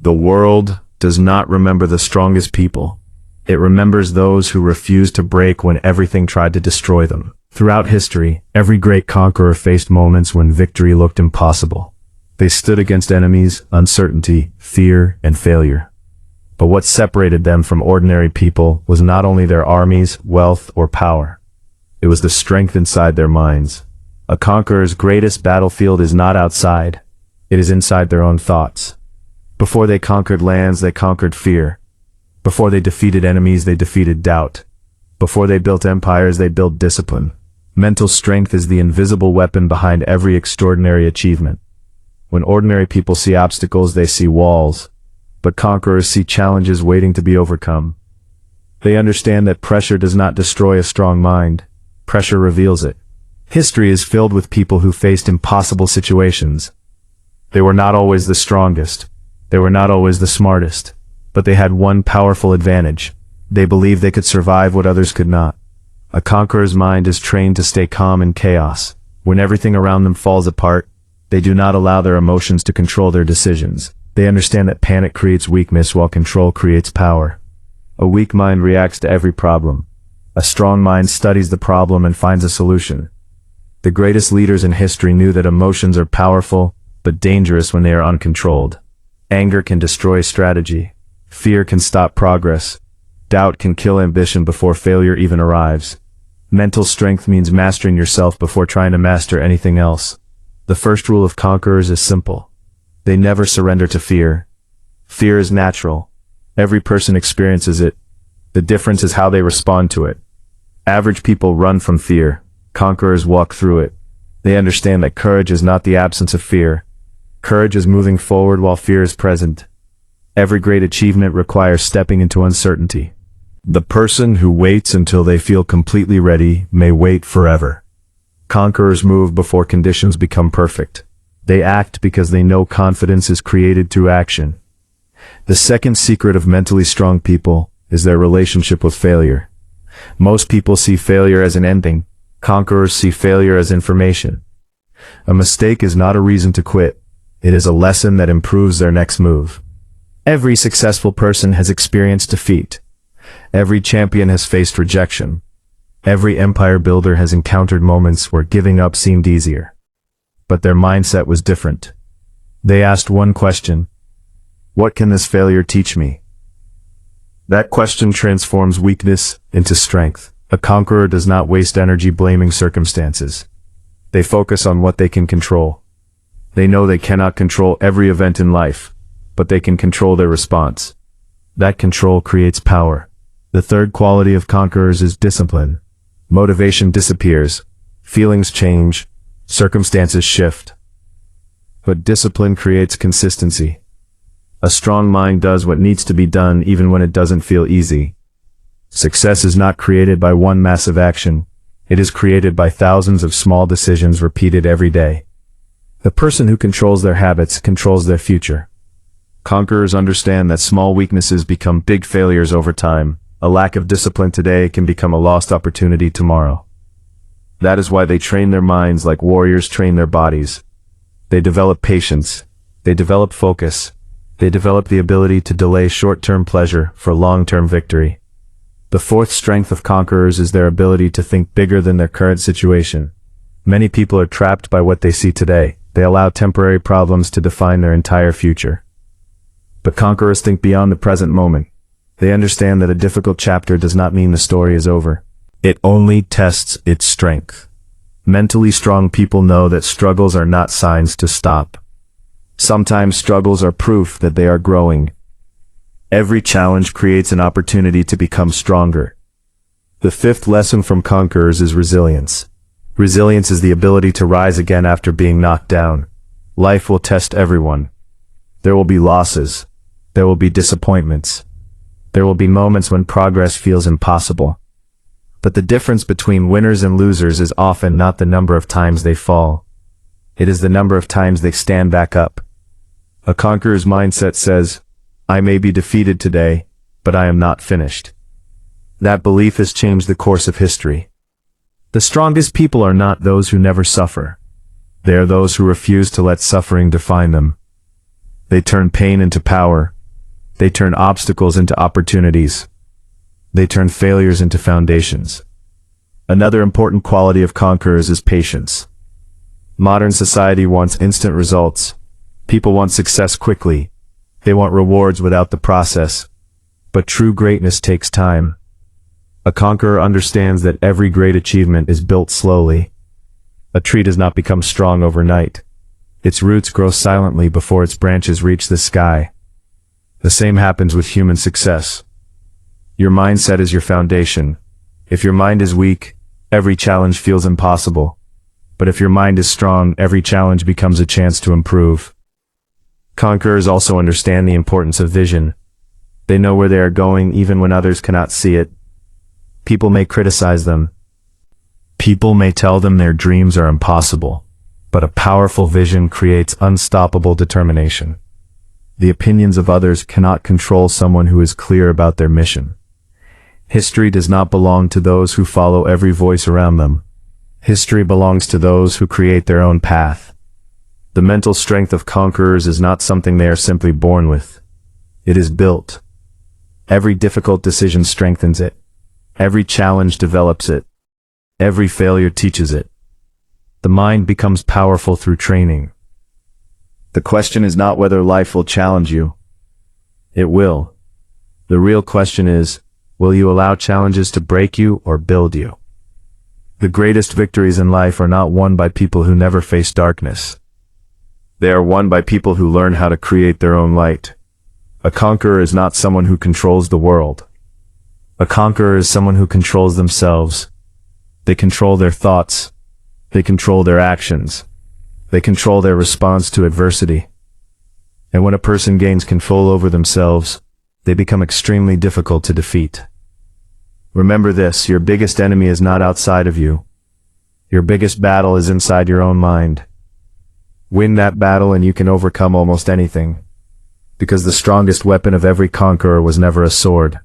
The world does not remember the strongest people. It remembers those who refused to break when everything tried to destroy them. Throughout history, every great conqueror faced moments when victory looked impossible. They stood against enemies, uncertainty, fear, and failure. But what separated them from ordinary people was not only their armies, wealth, or power. It was the strength inside their minds. A conqueror's greatest battlefield is not outside. It is inside their own thoughts. Before they conquered lands, they conquered fear. Before they defeated enemies, they defeated doubt. Before they built empires, they built discipline. Mental strength is the invisible weapon behind every extraordinary achievement. When ordinary people see obstacles, they see walls. But conquerors see challenges waiting to be overcome. They understand that pressure does not destroy a strong mind. Pressure reveals it. History is filled with people who faced impossible situations. They were not always the strongest. They were not always the smartest. But they had one powerful advantage. They believed they could survive what others could not. A conqueror's mind is trained to stay calm in chaos. When everything around them falls apart, they do not allow their emotions to control their decisions. They understand that panic creates weakness while control creates power. A weak mind reacts to every problem. A strong mind studies the problem and finds a solution. The greatest leaders in history knew that emotions are powerful, but dangerous when they are uncontrolled. Anger can destroy strategy. Fear can stop progress. Doubt can kill ambition before failure even arrives. Mental strength means mastering yourself before trying to master anything else. The first rule of conquerors is simple. They never surrender to fear. Fear is natural. Every person experiences it. The difference is how they respond to it. Average people run from fear. Conquerors walk through it. They understand that courage is not the absence of fear. Courage is moving forward while fear is present. Every great achievement requires stepping into uncertainty. The person who waits until they feel completely ready may wait forever. Conquerors move before conditions become perfect. They act because they know confidence is created through action. The second secret of mentally strong people is their relationship with failure. Most people see failure as an ending. Conquerors see failure as information. A mistake is not a reason to quit. It is a lesson that improves their next move. Every successful person has experienced defeat. Every champion has faced rejection. Every empire builder has encountered moments where giving up seemed easier. But their mindset was different. They asked one question: what can this failure teach me? That question transforms weakness into strength. A conqueror does not waste energy blaming circumstances. They focus on what they can control. They know they cannot control every event in life, but they can control their response. That control creates power. The third quality of conquerors is discipline. Motivation disappears. Feelings change. Circumstances shift. But discipline creates consistency. A strong mind does what needs to be done even when it doesn't feel easy. Success is not created by one massive action. It is created by thousands of small decisions repeated every day. The person who controls their habits controls their future. Conquerors understand that small weaknesses become big failures over time. A lack of discipline today can become a lost opportunity tomorrow. That is why they train their minds like warriors train their bodies. They develop patience. They develop focus. They develop the ability to delay short-term pleasure for long-term victory. The fourth strength of conquerors is their ability to think bigger than their current situation. Many people are trapped by what they see today. They allow temporary problems to define their entire future. But conquerors think beyond the present moment. They understand that a difficult chapter does not mean the story is over. It only tests its strength. Mentally strong people know that struggles are not signs to stop. Sometimes struggles are proof that they are growing. Every challenge creates an opportunity to become stronger. The fifth lesson from conquerors is resilience. Resilience is the ability to rise again after being knocked down. Life will test everyone. There will be losses. There will be disappointments. There will be moments when progress feels impossible. But the difference between winners and losers is often not the number of times they fall. It is the number of times they stand back up. A conqueror's mindset says, I may be defeated today, but I am not finished. That belief has changed the course of history. The strongest people are not those who never suffer. They are those who refuse to let suffering define them. They turn pain into power, They turn obstacles into opportunities. They turn failures into foundations. Another important quality of conquerors is patience. Modern society wants instant results. People want success quickly. They want rewards without the process. But true greatness takes time. A conqueror understands that every great achievement is built slowly. A tree does not become strong overnight. Its roots grow silently before its branches reach the sky. The same happens with human success. Your mindset is your foundation. If your mind is weak, every challenge feels impossible. But if your mind is strong, every challenge becomes a chance to improve. Conquerors also understand the importance of vision. They know where they are going even when others cannot see it. People may criticize them. People may tell them their dreams are impossible. But a powerful vision creates unstoppable determination. The opinions of others cannot control someone who is clear about their mission. History does not belong to those who follow every voice around them. History belongs to those who create their own path. The mental strength of conquerors is not something they are simply born with. It is built. Every difficult decision strengthens it. Every challenge develops it. Every failure teaches it. The mind becomes powerful through training. The question is not whether life will challenge you. It will. The real question is, will you allow challenges to break you or build you? The greatest victories in life are not won by people who never face darkness. They are won by people who learn how to create their own light. A conqueror is not someone who controls the world. A conqueror is someone who controls themselves. They control their thoughts. They control their actions. They control their response to adversity. And when a person gains control over themselves, they become extremely difficult to defeat. Remember this, your biggest enemy is not outside of you. Your biggest battle is inside your own mind. Win that battle and you can overcome almost anything. Because the strongest weapon of every conqueror was never a sword.